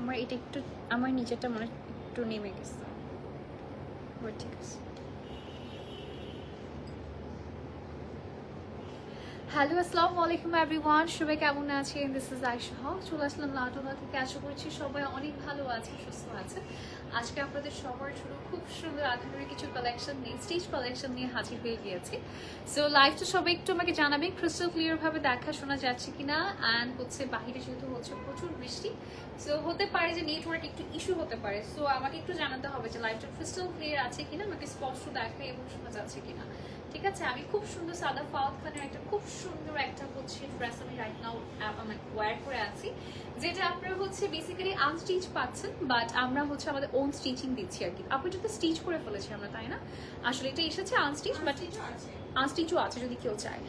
আমার এটা একটু, আমার নিচেরটা মনে হয় একটু নেমে গেছে, ঠিক আছে। হ্যালো, আসসালামু আলাইকুম এভরিওয়ান, সবাই কেমন আছেন? দিস ইজ আয়েশা হক, চলে আসলাম লাডোবা থেকে। আশা করছি সবাই অনেক ভালো আছে, সুস্থ আছে। আজকে আপনাদের সবার জন্য খুব সুন্দর আধারের কিছু কালেকশন নিয়ে, স্টিচ কালেকশন নিয়ে হাজির হয়ে গিয়েছি। সো লাইভটা সবাই একটু আমাকে জানাবেন ক্রিস্টাল ক্লিয়ার ভাবে দেখা শোনা যাচ্ছে কিনা। অ্যান্ড হচ্ছে বাহিরে যেহেতু হচ্ছে প্রচুর বৃষ্টি, সো হতে পারে যে নেটওয়ার্ক একটু ইস্যু হতে পারে। সো আমাকে একটু জানাতে হবে যে লাইভটা ক্রিস্টাল ক্লিয়ার আছে কিনা, আমাকে স্পষ্ট দেখা এবং শোনা যাচ্ছে কিনা। ঠিক আছে, আমি খুব সুন্দর সাদা ফাওয়াদ খানের একটা খুব সুন্দর একটা হচ্ছে ড্রেস আমি রাইট নাও আমি ওয়্যার করে আছি, যেটা আপনারা হচ্ছে বেসিক্যালি আনস্টিচ পাচ্ছেন, বাট আমরা হচ্ছে আমাদের ওন স্টিচিং দিচ্ছি আর কি। আপনি এটা স্টিচ করে ফেলেছি আমরা, তাই না? আসলে এটা এসেছে আনস্টিচ, বাট আনস্টিচও আছে যদি কেউ চায়।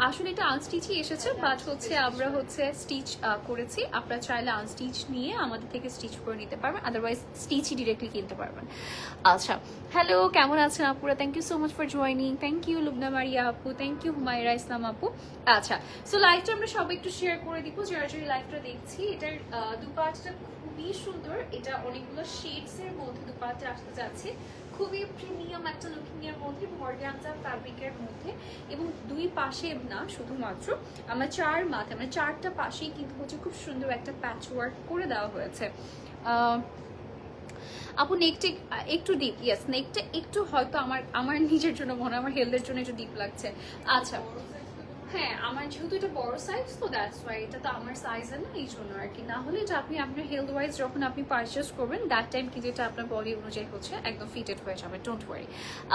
আসলে এটা আনস্টিচই এসেছে, বাট হচ্ছে আমরা হচ্ছে স্টিচ করেছি। আপনারা চাইলে আনস্টিচ নিয়ে আমাদের থেকে স্টিচ করে নিতে পারবেন, আদারওয়াইজ স্টিচই ডিরেক্টলি কিনতে পারবেন। আচ্ছা, হ্যালো, কেমন আছেন আপুরা? Thank you so much for joining. Thank you Lubna Maria আপু, থ্যাংক ইউ হুমায়রা ইসলাম আপু। আচ্ছা, সো লাইভটা আমরা সবাই একটু শেয়ার করে দিব যারা যারা লাইভটা দেখছি। এটার দুপাটটা খুবই সুন্দর, এটা অনেকগুলো শেডস এর মধ্যে দুপাটটা আসতে যাচ্ছে, খুবই প্রিমিয়াম একটা লুকিং এর মধ্যে, অর্গানজা ফ্যাব্রিকের মধ্যে, এবং দুই পাশে না শুধুমাত্র আমার চার মাথা মানে চারটা পাশেই কিন্তু হচ্ছে খুব সুন্দর একটা প্যাচ ওয়ার্ক করে দেওয়া হয়েছে। আপু নেকটা একটু ডিপ, ইয়েস নেকটা একটু হয়তো আমার নিজের জন্য মনে হয় আমার হেলথের জন্য একটু ডিপ লাগছে। আচ্ছা, হ্যাঁ, আমার যেহেতু এটা বড় সাইজ, তো দ্যাটস ওয়াই, এটা তো আমার সাইজের না, এই জন্য আর কি। না হলে এটা আপনি আপনার হেলথ ওয়াইজ যখন আপনি পারচেস করবেন দ্যাট টাইম কিন্তু এটা আপনার বডি অনুযায়ী হচ্ছে একদম ফিটেড হয়ে যাবে, ডোন্ট ওয়ারি।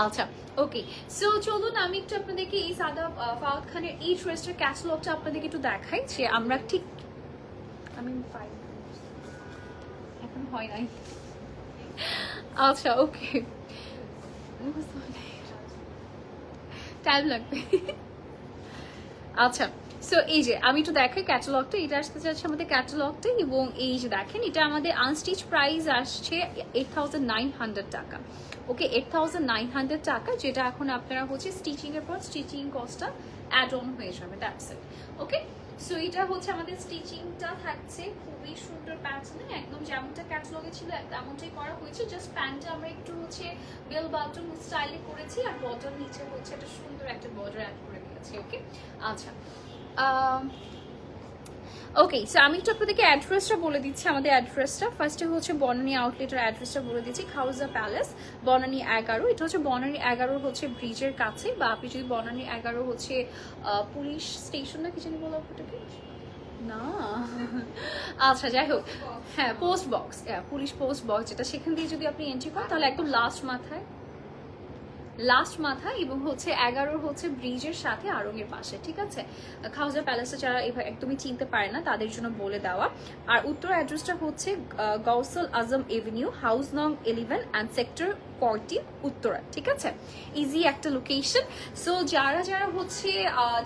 আচ্ছা, ওকে, সো চলুন আমি একটু আপনাদেরকে এই সাদা ফাওয়াদ খানের এই ড্রেসটার ক্যাটালগটা আপনাদেরকে একটু দেখাই, যে আমরা ঠিক আমি এখন হয় নাই। আচ্ছা, ওকে, টাইম লাগবে। আচ্ছা, সো এই যে আমি একটু দেখাই ক্যাটালগটা, এটা আসতে যাচ্ছে আমাদের ক্যাটালগটা, এবং এই যে দেখেন এটা আমাদের আনস্টিচ প্রাইস আসছে 8,900 টাকা। ওকে, 8,900 টাকা, যেটা এখন আপনারা হচ্ছে স্টিচিং এর পর স্টিচিং কস্টটা অ্যাড অন হয়ে যাবে, দ্যাটস ইট। ওকে, সো এটা হচ্ছে আমাদের স্টিচিংটা থাকছে খুবই সুন্দর প্যাটার্নে, একদম যেমনটা ক্যাটালগে ছিল তেমনটাই করা হয়েছে, জাস্ট প্যান্টটা আমরা একটু হচ্ছে বেল বাটন স্টাইলে করেছি, আর বর্ডার নিচে হচ্ছে একটা সুন্দর একটা বর্ডার অ্যাড করে দিয়েছি। ওকে, আচ্ছা, ওকে, সো আমি একটু আপনাদেরকে অ্যাড্রেসটা বলে দিচ্ছি। আমাদের অ্যাড্রেসটা ফার্স্টে হচ্ছে বনানী আউটলেটের অ্যাড্রেসটা বলে দিচ্ছি, খাউজা প্যালেস, বনানী 11। এটা হচ্ছে বনানী 11 হচ্ছে ব্রিজের কাছে, বা আপনি যদি বনানী 11 হচ্ছে পুলিশ স্টেশন না কি জানি বলো ওটাকে না, আচ্ছা যাই হোক, হ্যাঁ post box, police post box যেটা, সেখান দিয়ে যদি আপনি এন্ট্রি করেন তাহলে একদম লাস্ট মাথা, এবং হচ্ছে 11 হচ্ছে ব্রিজের সাথে আড়ংয়ের পাশে, ঠিক আছে? খাউজা প্যালেসে যারা একদমই চিনতে পারে না তাদের জন্য বলে দেওয়া। আর উত্তর অ্যাড্রেসটা হচ্ছে গৌসল আজম এভিনিউ, হাউস নং 11 অ্যান্ড সেক্টর 40 উত্তরা, ঠিক আছে? ইজি একটা লোকেশন। সো যারা যারা হচ্ছে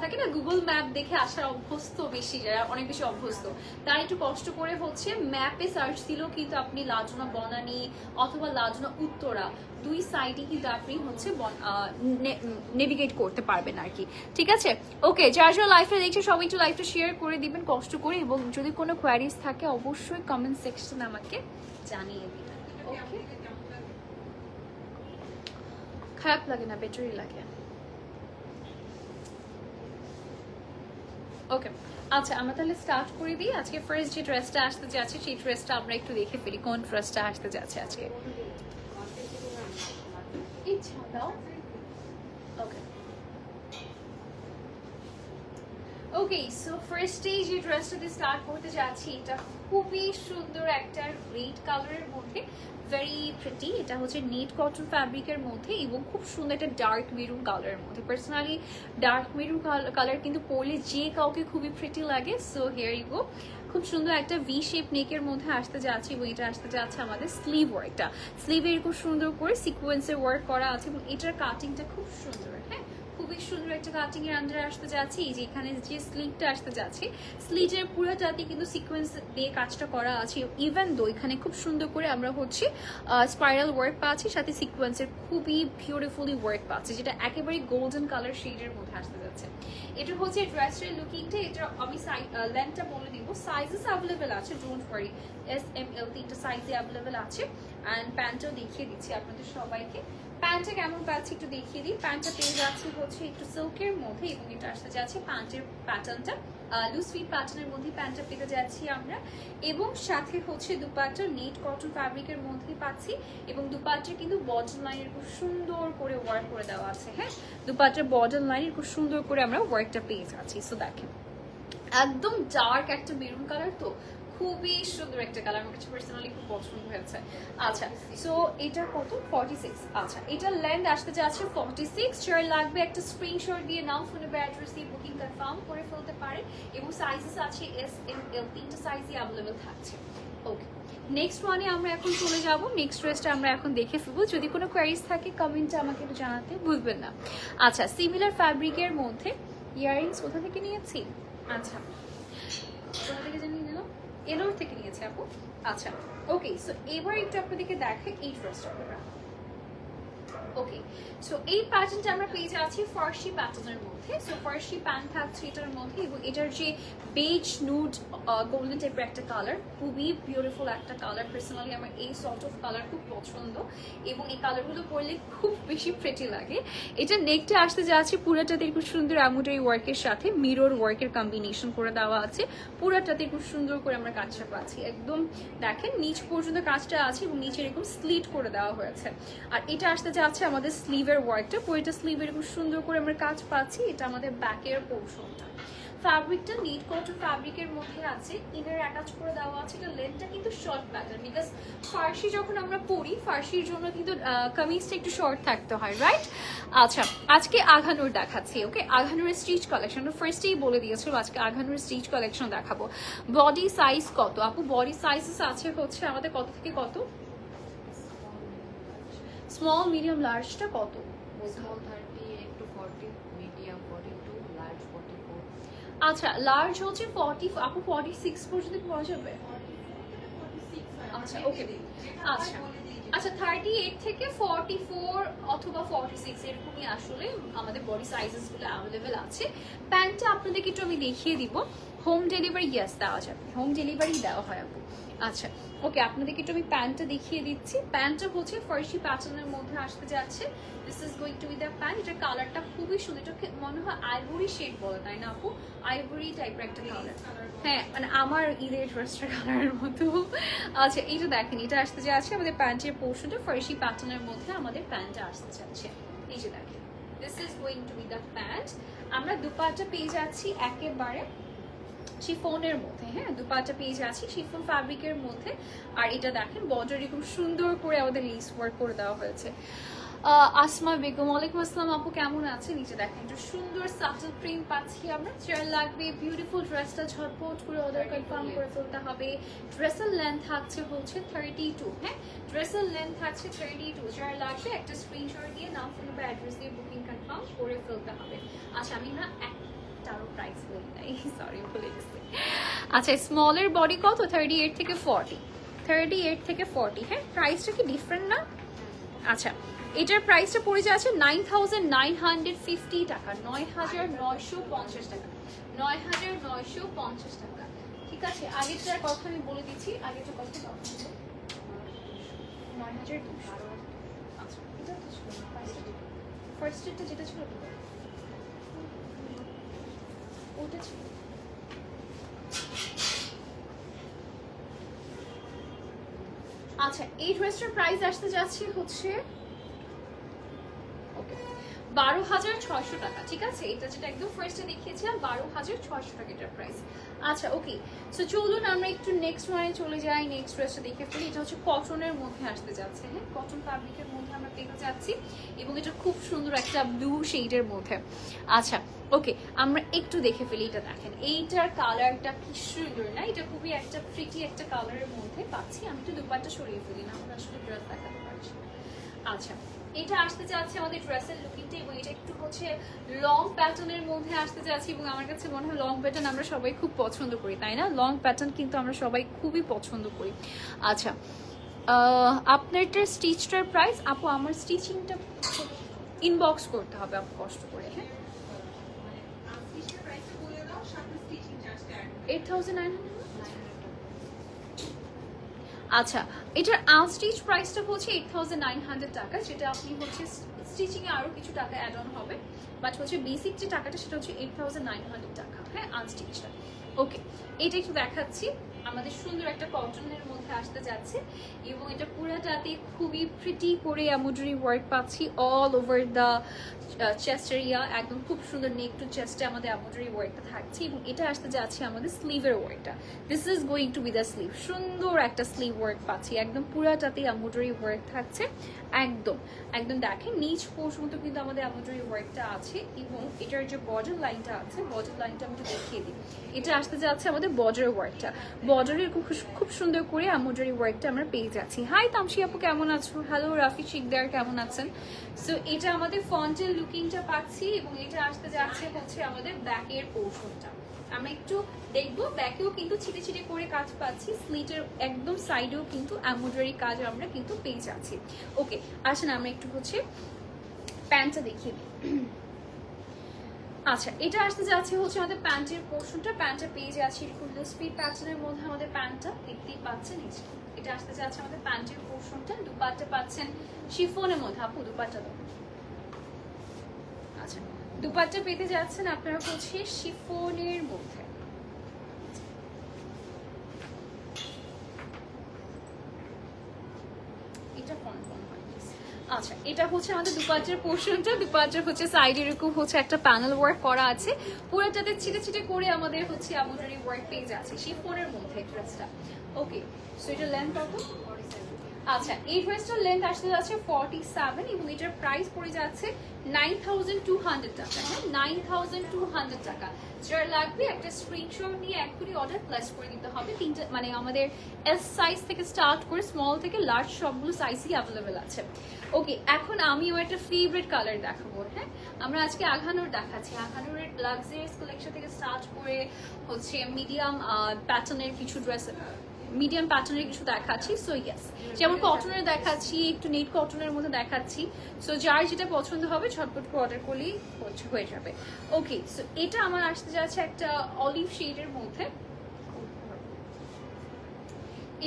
থাকে না গুগল ম্যাপ দেখে আসার অভ্যস্ত, বেশি যারা অনেক বেশি অভ্যস্ত, তারা একটু কষ্ট করে হচ্ছে ম্যাপে সার্চ দিলেও কিন্তু আপনি লাজনা বনানী অথবা লাজনা উত্তরা দুই সাইডে কিন্তু আপনি হচ্ছে নেভিগেট করতে পারবেন আর কি, ঠিক আছে? ওকে, যারা যারা লাইভটা দেখছে সবাই একটু লাইভটা শেয়ার করে দিবেন কষ্ট করে, এবং যদি কোনো কোয়ারিজ থাকে অবশ্যই কমেন্ট সেকশনে আমাকে জানিয়ে দিবেন। ওকে, খারাপ লাগে না, বেটারই লাগে। ওকে, আচ্ছা, আমরা তাহলে স্টার্ট করে দিই। আজকে ফার্স্ট যে ড্রেসটা আসতে যাচ্ছে সেই ড্রেসটা আমরা একটু দেখে ফেলি, কোন ড্রেসটা আসতে যাচ্ছে আজকে। ইচ্ছা দাও। ওকে, ওকে, সো ফার্স্টেই যে ড্রেসটা দিয়ে স্টার্ট করতে যাচ্ছি, এটা খুবই সুন্দর একটা রেড কালারের মধ্যে, ভেরি প্রিটি। এটা হচ্ছে নেট কটন ফ্যাব্রিকের মধ্যে, এবং খুব সুন্দর একটা ডার্ক মেরুন কালারের মধ্যে। পার্সোনালি ডার্ক মেরুন কালার কিন্তু পরলে যে কাউকে খুবই প্রিটি লাগে। সো হিয়ার ইউ গো, খুব সুন্দর একটা ভি শেপ নেকের মধ্যে আসতে যাচ্ছে, এবং এটা আসতে যাচ্ছে আমাদের স্লিভ ওয়ার্কটা। স্লিভে এরকম সুন্দর করে সিকোয়েন্সের ওয়ার্ক করা আছে, এবং এটার কাটিংটা খুব সুন্দর, হ্যাঁ খুবই সুন্দর একটা কাটিং এর আন্ডারে আসতে যাচ্ছে। এই যে এখানে যে স্লিটটা আসতে যাচ্ছে, স্লিটের পুরোটাতে কিন্তু সিকোয়েন্স দিয়ে কাজটা করা আছে। ইভেন দো এখানে খুব সুন্দর করে আমরা হচ্ছে স্পাইরাল ওয়ার্ক পাচ্ছি, সাথে সিকোয়েন্সের খুবই বিউটিফুলি ওয়ার্ক পাচ্ছি, যেটা একেবারে গোল্ডেন কালার শেডের মধ্যে আসতে যাচ্ছে। এটা হচ্ছে ড্রেসের লুকিংটা। এটা আমি লেন্থটা বলে দিব, সাইজেস অ্যাভেলেবেল আছে, don't worry, S M L তিনটা সাইজে অ্যাভেলেবেল আছে। অ্যান্ড প্যান্টটাও দেখিয়ে দিচ্ছি আপনাদের সবাইকে। প্যান্টটা কেমন পাচ্ছি একটু দেখিয়ে দিই। প্যান্টটা পেয়ে যাচ্ছে হচ্ছে একটু সিল্কের মধ্যে, এবং এটা আসতে যাচ্ছে প্যান্টের প্যাটার্নটা লুজ ফিট প্যাটার্নের মধ্যে প্যান্টটা পেতে যাচ্ছি আমরা। এবং সাথে হচ্ছে দুপাট্টা নেট কটন ফ্যাব্রিকের মধ্যেই পাচ্ছি, এবং দুপাট্টার কিন্তু বর্ডার লাইনের খুব সুন্দর করে ওয়ার্ক করে দেওয়া আছে। হ্যাঁ, দুপাট্টার বর্ডার লাইনের খুব সুন্দর করে আমরা ওয়ার্কটা পেয়ে যাচ্ছি। সো দেখেন একদম ডার্ক একটা মেরুন কালার, তো খুবই সুন্দর একটা কালার, আমার কাছে পার্সোনালি খুব পছন্দ হয়েছে। আচ্ছা, সো এটা কত? 46। আচ্ছা, এটা লেন্থ আসতে যাচ্ছে 46। যার লাগবে একটা স্ক্রিনশট দিয়ে নাও, ফোনে অ্যাড্রেস দিয়ে বুকিং কনফার্ম করে ফেলতে পারে। এবং সাইজেস আছে এস এম এল তিনটা সাইজই অ্যাভেলেবেল থাকছে। ওকে, নেক্সট ওয়ানে আমরা এখন চলে যাব। নেক্সট ড্রেসটা আমরা এখন দেখে ফেলবো। যদি কোনো কোয়ারিজ থাকে কমেন্টে আমাকে একটু জানাতে ভুলবেন না। আচ্ছা, সিমিলার ফ্যাব্রিকের মধ্যে ইয়াররিংস কোথা থেকে নিয়েছি? আচ্ছা, কোথা থেকে জানিয়ে দিল? এলোর থেকে নিয়েছে আপু। আচ্ছা, ওকে, সো এবার একটু আপনাদেরকে দেখাই এই ড্রেসটা। ওকে, সো এই প্যাটার্নটা আমরা পেয়ে যাচ্ছি ফার্সি প্যাটার্নের মধ্যে। সো ফার্সি প্যান্ট থাকছে এটার মধ্যে, এবং এটার যে বেজ নুড গোল্ডেন টাইপের একটা কালার, খুবই বিউটিফুল একটা কালার। পার্সোনালি আমার এই সর্ট অফ কালার খুব পছন্দ, এবং এই কালারগুলো পরলে খুব বেশি প্রেটি লাগে। এটা নেকটা আসতে যাচ্ছে পুরোটাতে খুব সুন্দর এমব্রয়ডারি ওয়ার্কের সাথে মিরর ওয়ার্কের কম্বিনেশন করে দেওয়া আছে। পুরোটাতে খুব সুন্দর করে আমরা কাজটা পাচ্ছি, একদম দেখেন নিচ পর্যন্ত কাজটা আছে, এবং নিচে এরকম স্লিট করে দেওয়া হয়েছে। আর এটা আসতে যাচ্ছে আমাদের স্লিভের ওয়ার্কটা, পুরোটা স্লিভের খুব সুন্দর করে আমরা কাজ পাচ্ছি। এটা আমাদের ব্যাকের পোর্শনটা। ফ্যাব্রিকটা নিট কটন ফ্যাব্রিকের মধ্যে আছে, ইনার অ্যাটাচ করে দেওয়া আছে। এটা লেন্থটা কিন্তু শর্ট প্যাটার্ন, বিকজ ফার্সি যখন আমরা পরি, ফার্সির জন্য কিন্তু কামিজটা একটু শর্ট থাকতে হয়, রাইট? আচ্ছা, আজকে আঘানুর দেখাচ্ছি। ওকে, আঘানুরের স্টিচ কালেকশন ফার্স্টেই বলে দিয়েছিল, আজকে আঘানুরের স্টিচ কালেকশন দেখাবো। বডি সাইজ কত আপু? বডি সাইজেস আছে হচ্ছে আমাদের কত থেকে কত? স্মল, মিডিয়াম, লার্জটা কত? Small 38 to 40, medium 42, large 44। আচ্ছা, লার্জ হচ্ছে 40, আপু 46 পর্যন্ত পাওয়া যাবে? আচ্ছা, ওকে, আচ্ছা আচ্ছা 38 থেকে 44 অথবা 46 এরকমই আসলে আমাদের বডি সাইজেস গুলো অ্যাভেলেবেল আছে। প্যান্টটা আপনাদেরকে একটু আমি দেখিয়ে দিব। হোম ডেলিভারি ইয়েস দেওয়া যাবে, হোম ডেলিভারি দেওয়া হয় আপু। আচ্ছা, ওকে, আপনাদেরকে একটু আমি প্যান্টটা দেখিয়ে দিচ্ছি। প্যান্টটা হচ্ছে ফার্সি প্যাটার্নের মধ্যে আসতে যাচ্ছে। This is going to be the pant. এটার কালারটা খুবই সুন্দর, এটাকে মনে হয় আইভরি শেড বলে, তাই না আপু? আইভরি টাইপের একটা কালার, হ্যাঁ, মানে আমার ঈদের ড্রেসটার কালারের মতো। আচ্ছা, এইটা দেখেন, এটা আসতে যাচ্ছে আমাদের প্যান্টের পোর্শনটা ফার্সি প্যাটার্নের মধ্যে আমাদের প্যান্টটা আসতে যাচ্ছে। এই যে দেখেন, this is going to be the pant. আমরা দুপাট্টা পেয়ে যাচ্ছি একেবারে শিফনের মধ্যে। হ্যাঁ, দুপাট্টা পেয়ে যাচ্ছি শিফন ফ্যাব্রিকের মধ্যে। আর এটা দেখেন বর্ডারে খুব সুন্দর করে আমাদের লেস ওয়ার্ক করে দেওয়া হয়েছে। আসমা বেগম, ওয়ালাইকুম আসসালাম আপু, কেমন আছে? নিচে দেখেন একটু সুন্দর সাটল প্রিন্ট পাচ্ছি আমরা। যার লাগবে বিউটিফুল ড্রেসটা ঝটপট করে অর্ডার কনফার্ম করে ফেলতে হবে। ড্রেসের লেন্থ থাকছে হচ্ছে 32। হ্যাঁ, ড্রেসের লেন্থ থাকছে 32। যার লাগবে একটা স্ক্রিনশট দিয়ে নাম, ফোন বা অ্যাড্রেস দিয়ে বুকিং কনফার্ম করে ফেলতে হবে। আচ্ছা, আমি না একটারও প্রাইস বলি নাই, সরি ভুলে গেছি। আচ্ছা, স্মলের বডি কত? 38 থেকে 40। 38 থেকে 40। হ্যাঁ, প্রাইসটা কি ডিফারেন্ট না? আচ্ছা, এটার প্রাইসটা পড়ে যাচ্ছে 9,950 টাকা, 9,950 টাকা, 9,950 টাকা। ঠিক আছে, আগেরটার কথা আমি বলে দিচ্ছি। আগেরটা কত? 9,200। আচ্ছা, এটা তো ছিল না প্রাইসটা, ফার্স্ট ডেটটা যেটা ছিল ওটা ছিল। আচ্ছা, এই ড্রেসটার প্রাইস আসতে যাচ্ছে হচ্ছে 12,600 টাকা। ঠিক আছে, এটা যেটা একদম ফার্স্টে দেখিয়েছিলাম 12,600 টাকা এটার প্রাইস। আচ্ছা, ওকে, সো চলুন আমরা একটু নেক্সট ওয়ানে চলে যাই। নেক্সট ড্রেসটা দেখে ফেলি। এটা হচ্ছে কটনের মধ্যে আসতে যাচ্ছে। হ্যাঁ, কটন ফ্যাব্রিকের মধ্যে আমরা পেতে যাচ্ছি, এবং এটা খুব সুন্দর একটা ব্লু শেডের মধ্যে। আচ্ছা, ওকে, আমরা একটু দেখে ফেলি। এটা দেখেন, এইটার কালারটা কি সুন্দর না? এটা খুবই একটা প্রিটি একটা কালারের মধ্যে পাচ্ছি। আমি একটু দুপাট্টা সরিয়ে ফেলি, না আমরা আসলে ড্রেস দেখাতে পারছি। আচ্ছা, এটা আসতে যাচ্ছে আমাদের ড্রেসের লুকিংটা, এবং এটা একটু হচ্ছে লং প্যাটার্নের মধ্যে আসতে যাচ্ছে, এবং আমার কাছে মনে হয় লং প্যাটার্ন আমরা সবাই খুব পছন্দ করি, তাই না? লং প্যাটার্ন কিন্তু আমরা সবাই খুবই পছন্দ করি। আচ্ছা, আপনারটার স্টিচটার প্রাইস আপু, আমার স্টিচিংটা ইনবক্স করতে হবে আপু কষ্ট করে, হ্যাঁ। 8,900। আচ্ছা, এটার আনস্টিচ প্রাইসটা হচ্ছে 8,900 টাকা, যেটা আপনি হচ্ছে স্টিচিং এ আরো কিছু টাকা অ্যাড অন হবে, বাট হচ্ছে বেসিক যে টাকাটা সেটা হচ্ছে 8,900 টাকা, হ্যাঁ, আনস্টিচটা। ওকে, এটা একটু দেখাচ্ছি, আমাদের সুন্দর একটা কটনের মধ্যে আসতে যাচ্ছে, এবং এটা পুরাটাতে খুবই প্রিটি করে এমব্রয়ডারি ওয়ার্ক পাচ্ছি all over the chest area, একদম খুব সুন্দর নেক টু চেস্টে আমাদের এমব্রয়ডারি ওয়ার্কটা থাকছে, এবং এটা আসতে যাচ্ছে আমাদের স্লিভের ওয়ার্কটা। This is going to be the sleeve, সুন্দর একটা স্লিভ ওয়ার্ক পাচ্ছি, একদম পুরাটাতে এমব্রয়ডারি ওয়ার্ক থাকছে, একদম একদম দেখেন নিচ পর্যন্ত কিন্তু আমাদের এমব্রয়ডারি ওয়ার্কটা আছে, এবং এটার যে বর্ডার লাইনটা আছে, বর্ডার লাইনটা আমি একটু দেখিয়ে দিই। এটা আসতে যাচ্ছে আমাদের বর্ডার ওয়ার্কটা, বর্ডারের খুব সুন্দর করে এমব্রয়ডারি ওয়ার্কটা আমরা পেয়ে যাচ্ছি। হাই তামসি আপু, কেমন আছো? হ্যালো রাফি শিকদার, কেমন আছেন? সো এটা আমাদের ফ্রন্টের লুকিংটা পাচ্ছি, এবং এটা আসতে যাচ্ছে হচ্ছে আমাদের ব্যাকের পোর্শনটা। আমরা একটু দেখবো, ব্যাকেও কিন্তু ছিটে ছিটে করে কাজ পাচ্ছি, স্লিটের একদম সাইডেও কিন্তু এমব্রয়ডারি কাজ আমরা কিন্তু পেয়ে যাচ্ছি। ওকে, আসেন আমরা একটু হচ্ছে প্যান্টটা দেখিয়ে দিই। আচ্ছা, এটা আসতে যাচ্ছে হচ্ছে আমাদের প্যান্টের পোর্শনটা, প্যান্টটা পেয়ে যাচ্ছি এরকম স্পিড প্যাটার্নের মধ্যে আমাদের প্যান্টটা দেখতেই পাচ্ছেন। এটা আসতে যাচ্ছে আমাদের প্যান্টের পোর্শনটা, দুপাট্টা পাচ্ছেন শিফনের মধ্যে, আপু দুপাট্টা দাও। আচ্ছা, দুপাট্টা পেতে যাচ্ছেন আপনারা হচ্ছে শিফনের মধ্যে। এটা কোন হয়? আচ্ছা, এটা হচ্ছে আমাদের দুপাট্টার পোর্শনটা, দুপাট্টার হচ্ছে সাইডে এরকম হচ্ছে একটা প্যানেল ওয়ার্ক করা আছে, পুরোটাতে ছিটে ছিটে করে আমাদের হচ্ছে এমব্রয়ডারি ওয়ার্ক পেয়ে যাচ্ছে শিফনের মধ্যে ড্রেসটা। ওকে, সো এটা লেন্থ কত? আচ্ছা, এই ড্রেসটার লেন্থ আসতে যাচ্ছে 47, এবং এটার প্রাইস পড়ে যাচ্ছে 9,200 টাকা, হ্যাঁ 9,200 টাকা। যার লাগবে একটা স্ক্রিনশট নিয়ে এখনই অর্ডার প্লেস করে দিতে হবে। তিনটা মানে আমাদের এস সাইজ থেকে স্টার্ট করে স্মল থেকে লার্জ সবগুলো সাইজই অ্যাভেলেবেল আছে। ওকে, এখন আমিও একটা ফেভারিট কালার দেখাবো, হ্যাঁ আমরা আজকে আঘানুর দেখাচ্ছি, আঘানুরের লাক্সারিয়াস কালেকশন থেকে স্টার্ট করে হচ্ছে মিডিয়াম প্যাটার্নের কিছু ড্রেস, মিডিয়াম প্যাটার্নের কিছু দেখাচ্ছি। সো ইয়েস, যেমন কটনের দেখাচ্ছি, একটু নেট কটনের মধ্যে দেখাচ্ছি। সো যার যেটা পছন্দ হবে ঝটপট করে অর্ডার করলেই হয়ে যাবে। ওকে, সো এটা আমার আসতে যাচ্ছে একটা অলিভ শেডের মধ্যে,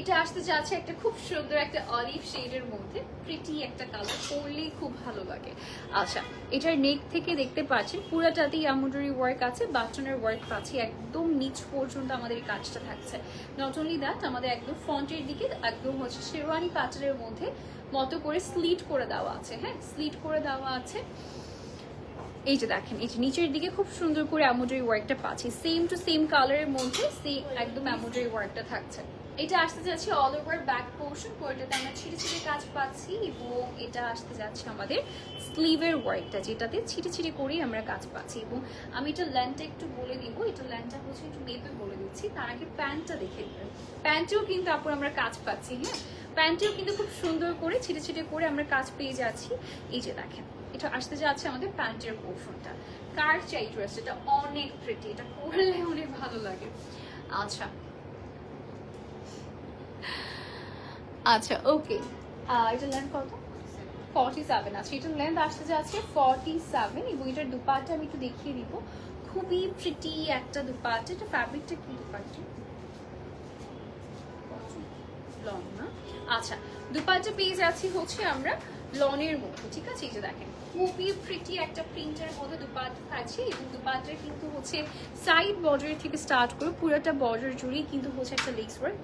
এটা আসতে যাচ্ছে একটা খুব সুন্দর একটা অলিভ শেডের মধ্যে, প্রিটি একটা কালার, পরলেই খুব ভালো লাগে। আচ্ছা, এটার নেক থেকে দেখতে পাচ্ছেন পুরাটাতেই এমব্রয়ডারি ওয়ার্ক আছে, বাটনের ওয়ার্ক পাচ্ছি, একদম নিচ পর্যন্ত আমাদের এই কাজটা থাকছে। নট অনলি দ্যাট, আমাদের একদম ফ্রন্টের দিকে একদম হচ্ছে শেরওয়ানি প্যাটার্নের মধ্যে মতো করে স্লিট করে দেওয়া আছে, হ্যাঁ স্লিট করে দেওয়া আছে। এই যে দেখেন, এই যে নিচের দিকে খুব সুন্দর করে এমব্রয়ডারি ওয়ার্কটা পাচ্ছি, সেম টু সেম কালারের মধ্যে সেম একদম এমব্রয়ডারি ওয়ার্কটা থাকছে। এটা আসতে যাচ্ছে অল ওভার ব্যাক পোর্শন, পুরোটাতে আমরা ছিটে ছিটে কাজ পাচ্ছি, এবং এটা আসতে যাচ্ছে আমাদের স্লিভের ওয়ার্কটা, যেটাতে ছিটে ছিটে করেই আমরা কাজ পাচ্ছি। এবং আমি এটা ল্যান্ডটা একটু বলে দিব, এটা ল্যান্ডটা হচ্ছে একটু মেপে বলে দিচ্ছি, তার আগে প্যান্টটা দেখে দিবেন। প্যান্টেও কিন্তু আপুর আমরা কাজ পাচ্ছি, হ্যাঁ প্যান্টেও কিন্তু খুব সুন্দর করে ছিটে ছিটে করে আমরা কাজ পেয়ে যাচ্ছি। এই যে দেখেন, এটা আসতে যাচ্ছে আমাদের প্যান্টের পোর্শনটা। কার চাই ড্রেস, এটা অনেক প্রিটি, এটা পরলে অনেক ভালো লাগে। আচ্ছা আচ্ছা, ওকে, এটা লেন্থ কত? 47 আছে, এটার লেন্থ আসতে যাচ্ছে 47, এবং এটার দুপাট্টা আমি একটু দেখিয়ে দিব, খুবই প্রিটি একটা দুপাট্টা। এটা ফ্যাব্রিকটা কি দুপাট্টা? লং না? আচ্ছা, দুপাট্টা পেয়ে যাচ্ছি হচ্ছে আমরা লনের মধ্যে, ঠিক আছে। এই যে দেখেন, খুবই প্রিটি একটা প্রিন্টের মধ্যে দুপাট্টা থাকছে, এবং দুপাট্টার কিন্তু হচ্ছে সাইড বর্ডার থেকে স্টার্ট করে পুরোটা বর্ডার জুড়েই কিন্তু হচ্ছে একটা লেস ওয়ার্ক,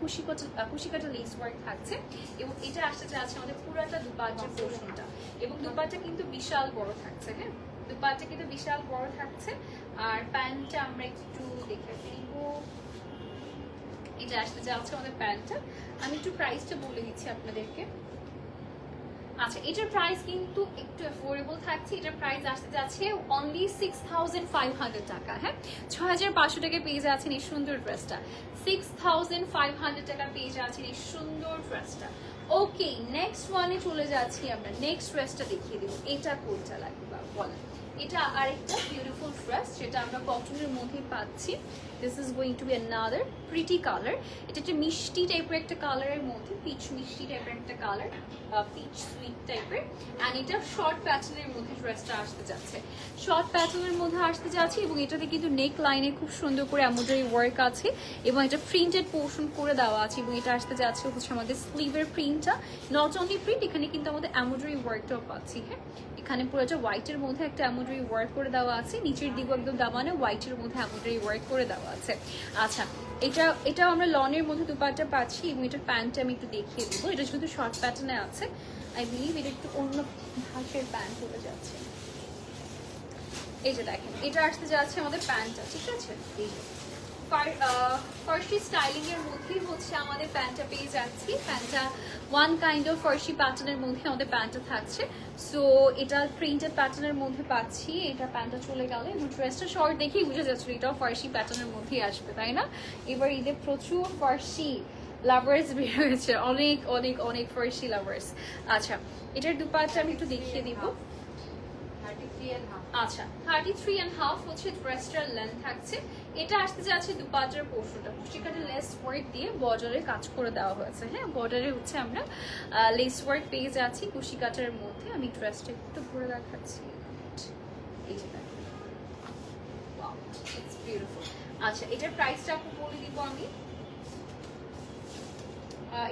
কুশিকাটা লেস ওয়ার্ক থাকছে, এবং এটা আসতে যাচ্ছে আমাদের পুরোটা দুপাট্টার পোর্শনটা, এবং দুপাট্টা কিন্তু বিশাল বড় থাকছে, হ্যাঁ দুপাট্টা কিন্তু বিশাল বড় থাকছে। আর প্যান্টটা আমরা একটু দেখে ফেলবো, এটা আসতে যাচ্ছে আমাদের প্যান্টটা। আমি একটু প্রাইসটা বলে দিচ্ছি আপনাদেরকে। আচ্ছা, এটার প্রাইস কিন্তু একটু অ্যাফোর্ডেবল থাকছে। এটার প্রাইস আসতে যাচ্ছে অনলি 6500 টাকা। হ্যাঁ, 6500 টাকা পেয়ে যাচ্ছেন এই সুন্দর ড্রেসটা। 6500 টাকা পেয়ে যাচ্ছেন এই সুন্দর ড্রেসটা। ওকে, নেক্সট ওয়ানে চলে যাচ্ছি আমরা। নেক্সট ড্রেসটা দেখিয়ে দেবো। এটা কোনটা লাগবে বলেন? এটা আরেকটা বিউটিফুল ড্রেস যেটা আমরা কটনের মধ্যে পাচ্ছি। This is going to B another pretty colour. এটা একটা মিষ্টি টাইপের একটা কালারের মধ্যে, পিচ মিষ্টি টাইপের একটা কালার, পিচ সুইট টাইপের। অ্যান্ড এটা শর্ট প্যাটার্নের মধ্যে ড্রেসটা আসতে যাচ্ছে, শর্ট প্যাটার্নের মধ্যে আসতে যাচ্ছে। এবং এটাতে কিন্তু নেক লাইনে খুব সুন্দর করে এমব্রয়ডারি ওয়ার্ক আছে এবং এটা প্রিন্টেড পোর্শন করে দেওয়া আছে। এবং এটা আসতে যাচ্ছে হচ্ছে আমাদের স্লিভের প্রিন্টটা, নট অনলি প্রিন্ট, এখানে কিন্তু আমাদের এমব্রয়ডারি ওয়ার্কটাও পাচ্ছি। হ্যাঁ, এখানে পুরোটা হোয়াইটের মধ্যে একটা এমব্রয়ডারি ওয়ার্ক করে দেওয়া আছে, নিচের দিকেও একদম দামানে হোয়াইটের মধ্যে এমব্রয়ডারি ওয়ার্ক করে দেওয়া আছে। আচ্ছা, এটাও আমরা লনের মধ্যে দুপাট্টা পাচ্ছি এবং এটার প্যান্টটা আমি একটু দেখিয়ে দিব। এটা শুধু শর্ট প্যাটার্নে আছে, আই বিলিভ এটা একটু অন্য ভাষের প্যান্ট হয়ে যাচ্ছে। এই যে দেখেন, এটা আসতে যাচ্ছে আমাদের প্যান্টটা, ঠিক আছে? এই যে ফার্সি স্টাইলিং এর মধ্যেই হচ্ছে আমাদের প্যান্টটা পেয়ে যাচ্ছি। প্যান্টটা ওয়ান কাইন্ড অফ ফার্সি প্যাটার্নের মধ্যে আমাদের প্যান্টটা থাকছে। সো এটা প্রিন্টেড প্যাটার্নের মধ্যে পাচ্ছি। এটা প্যান্টটা চলে গেল এবং ড্রেসটা শর্ট দেখেই বুঝে যাচ্ছে এটাও ফার্সি প্যাটার্নের মধ্যেই আসবে, তাই না? এবার ঈদে প্রচুর ফার্সি লাভার্স বের হয়েছে, অনেক অনেক অনেক ফার্সি লাভার্স। আচ্ছা, এটার দুপাট্টা আমি একটু দেখিয়ে দিব। আচ্ছা, 33.5 হচ্ছে ড্রেসটার লেন্থ থাকছে। এটা আসতে যাচ্ছে দুপাট্টার পোর্শনটা, কুশিকাটা লেস ওয়ার্ক দিয়ে বর্ডারে কাজ করে দেওয়া হয়েছে। হ্যাঁ, বর্ডারে হচ্ছে আমরা লেস ওয়ার্ক পেয়ে যাচ্ছি কুশিকাটার মধ্যে। আমি ড্রেসটা একটু ঘুরে দেখাচ্ছি। এই যে দেখেন, ওয়াও, ইটস বিউটিফুল। আচ্ছা, এটার প্রাইসটা আপু বলে দিব আমি।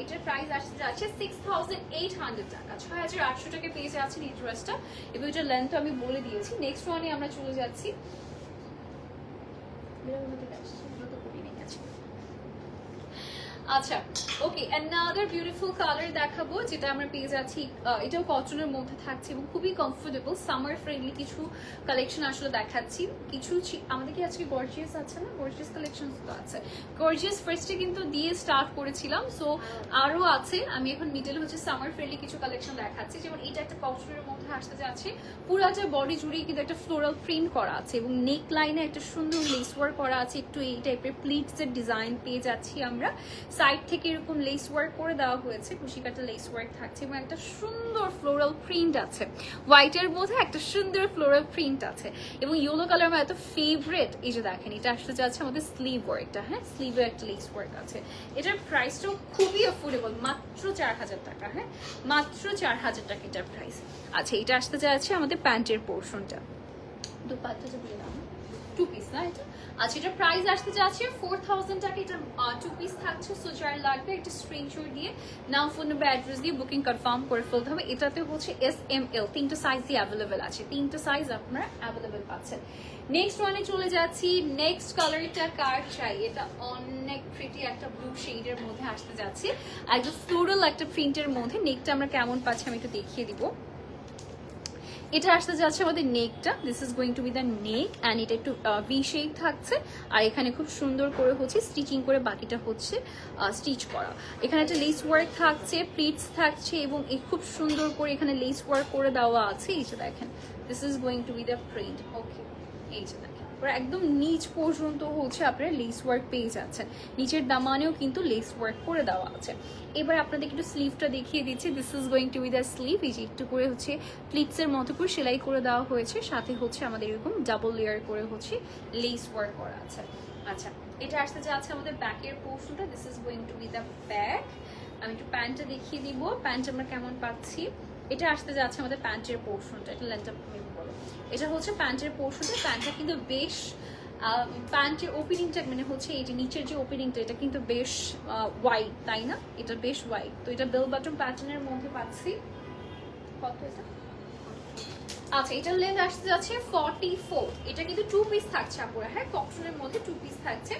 এটার প্রাইস আসতে যাচ্ছে 6800 টাকা, 6800 টাকা পেয়ে যাচ্ছেন এই ড্রেসটা। এবং এটার লেন্থ আমি বলে দিয়েছি। নেক্সট ওয়ানে আমরা চলে যাচ্ছি। আচ্ছা, ওকে, অ্যানাদার বিউটিফুল কালার দেখাবো যেটা আমরা পেয়ে যাচ্ছি। এটাও কটনের মধ্যে থাকছে এবং খুবই কমফোর্টেবল, সামার ফ্রেন্ডলি কিছু কালেকশন আসলে দেখাচ্ছি। কিছু আমাদের কি আজকে গর্জিয়াস আছে না? গর্জিয়াস কালেকশন তো আছে। গর্জিয়াস ফার্স্টে কিন্তু দিয়ে স্টার্ট করেছিলাম, সো আরও আছে। আমি এখন মিডল হচ্ছে সামার ফ্রেন্ডলি কিছু কালেকশন দেখাচ্ছি। যেমন এটা একটা কটনের মধ্যে আসতে যাচ্ছে, পুরাটা বডি জুড়েই কিন্তু একটা ফ্লোরাল প্রিন্ট করা আছে এবং নেক লাইনে একটা সুন্দর লেস ওয়ার্ক করা আছে। একটু এই টাইপের প্লিটসের ডিজাইন পেয়ে যাচ্ছি আমরা। সাইড থেকে এরকম লেস ওয়ার্ক করে দেওয়া হয়েছে, কুশিকাটা লেস ওয়ার্ক থাকছে এবং একটা সুন্দর ফ্লোরাল প্রিন্ট আছে। হোয়াইটের মধ্যে একটা সুন্দর ফ্লোরাল প্রিন্ট আছে এবং ইয়েলো কালার আমার এত ফেভারিট। এই যে দেখেন, এটা আসতে যাচ্ছে আমাদের স্লিভ ওয়ার্কটা। হ্যাঁ, স্লিভে একটা লেস ওয়ার্ক আছে। এটার প্রাইসটাও খুবই অ্যাফোর্ডেবল, মাত্র 4000 টাকা। হ্যাঁ, মাত্র 4000 টাকা এটার প্রাইস। আচ্ছা, এটা আসতে যাচ্ছে আমাদের প্যান্টের পোর্শনটা, দুপাট্টাটা বলে দাম, টু পিস না এটা? আচ্ছা, এটা প্রাইস আসতে যাচ্ছে 4000 টাকা। এটা টু পিস থাকছে। সো যার লাগবে একটা স্ক্রিনশট দিয়ে নাম, ফোন নাম্বার, অ্যাড্রেস দিয়ে বুকিং কনফার্ম করে ফেলতে হবে। এটাতে হচ্ছে SML তিনটা সাইজই অ্যাভেলেবেল আছে, তিনটা সাইজ আপনারা অ্যাভেলেবেল পাচ্ছেন। নেক্সট ওয়ানে চলে যাচ্ছি। নেক্সট কালারটা কার চাই? এটা অনেক প্রিটি একটা ব্লু শেডের মধ্যে আসতে যাচ্ছে, একদম ফ্লোরাল একটা প্রিন্টের মধ্যে। নেকটা আমরা কেমন পাচ্ছি আমি একটু দেখিয়ে দিব। এটা আসতে যাচ্ছে আমাদের নেকটা, this is going to be the neck and এটা একটু ভি শেপ থাকছে। আর এখানে খুব সুন্দর করে হচ্ছে স্টিচিং করে বাকিটা হচ্ছে স্টিচ করা। এখানে একটা লেস ওয়ার্ক থাকছে, প্লিটস থাকছে এবং খুব সুন্দর করে এখানে লেস ওয়ার্ক করে দেওয়া আছে। এই যে দেখেন, this is going to be the print. Okay, এই যে দেখেন, একদম নিচ পর্যন্ত হচ্ছে আপনারা লেস ওয়ার্ক পেয়ে যাচ্ছেন। নিচের দামানেও কিন্তু লেস ওয়ার্ক করে দেওয়া আছে। এবার আপনাদের একটু স্লিভটা দেখিয়ে দিচ্ছি। This is going to be the sleeve. এই যে একটু করে হচ্ছে প্লিটসের মতো করে সেলাই করে দেওয়া হয়েছে, সাথে হচ্ছে আমাদের এরকম ডাবল লেয়ার করে হচ্ছে লেস ওয়ার্ক করা আছে। আচ্ছা, এটা আসতে যাচ্ছে আমাদের ব্যাকের পোর্শনটা, this is going to be the back. আমি একটু প্যান্টটা দেখিয়ে দিব, প্যান্ট আমরা কেমন পাচ্ছি। এটা আসতে যাচ্ছে আমাদের প্যান্টের পোর্শনটা, এটা লেন্থটা বলো। এটা হচ্ছে প্যান্টের পোর্শনটা। প্যান্টটা কিন্তু বেশ, প্যান্টের ওপেনিংটা মানে হচ্ছে এই যে নিচের যে ওপেনিংটা, এটা কিন্তু বেশ ওয়াইড, তাই না? এটা বেশ ওয়াইড। তো এটা বেল বাটন প্যাটার্নের মধ্যে পাচ্ছি। কত এটা? আচ্ছা, এটার লেন্থ আসতে যাচ্ছে 44। এটা কিন্তু টু পিস থাকছে আপুরা। হ্যাঁ, কটনের মধ্যে টু পিস থাকছে।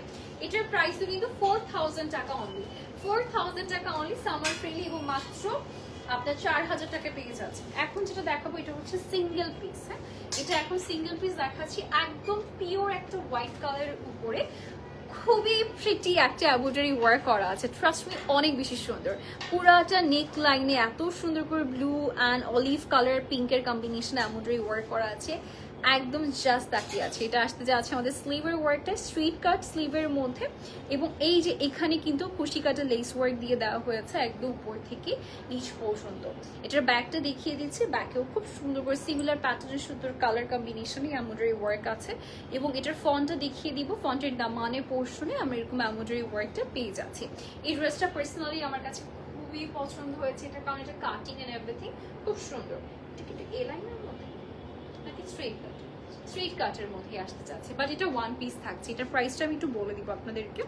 এটার প্রাইসও কিন্তু 4000 টাকা অনলি, 4000 টাকা অনলি, সামার ফ্রেন্ডলি এবং মাত্র আপনার 4000 টাকা পেয়ে যাচ্ছে। এখন যেটা দেখাবো এটা হচ্ছে সিঙ্গেল পিস। হ্যাঁ, এটা এখন সিঙ্গেল পিস দেখাচ্ছি, একদম পিওর একটা হোয়াইট কালারের উপরে খুবই প্রিটি একটা এমব্রয়ডারি ওয়ার্ক করা আছে, ট্রাস্ট মি অনেক বেশি সুন্দর। পুরাটা নেক লাইনে এত সুন্দর করে ব্লু অ্যান্ড অলিভ কালার পিঙ্কের কম্বিনেশন এমব্রয়ডারি ওয়ার্ক করা আছে, একদম জাস্ট তাকিয়ে আছে। এটা আসতে যাচ্ছে আমাদের স্লিভের ওয়ার্কটা, স্ট্রিট কাট স্লিভের মধ্যে, এবং এই যে এখানে কিন্তু কুশি কাটা লেস ওয়ার্ক দিয়ে দেওয়া হয়েছে একদম উপর থেকে নিচ পর্যন্ত। এটার ব্যাকটা দেখিয়ে দিচ্ছি, ব্যাকেও খুব সুন্দর করে সিমিলার প্যাটার্নের সুন্দর কালার কম্বিনেশনে এমব্রয়ডারি ওয়ার্ক আছে, এবং এটার ফন্টটা দেখিয়ে দিব। ফন্টের দামানের পোর্শনে আমরা এরকম এমব্রয়ডারি ওয়ার্কটা পেয়ে যাচ্ছি। এই ড্রেসটা পার্সোনালি আমার কাছে খুবই পছন্দ হয়েছে, এটা কারণ এটা কাটিং এন্ড এভরিথিং খুব সুন্দর। এটা কিন্তু এ লাইনের মধ্যে নাকি স্ট্রেট কাট? স্ট্রেট কাটের মধ্যে আসতে চাচ্ছে, বাট এটা ওয়ান পিস থাকছে। এটার প্রাইসটা আমি একটু বলে দিব আপনাদেরকে।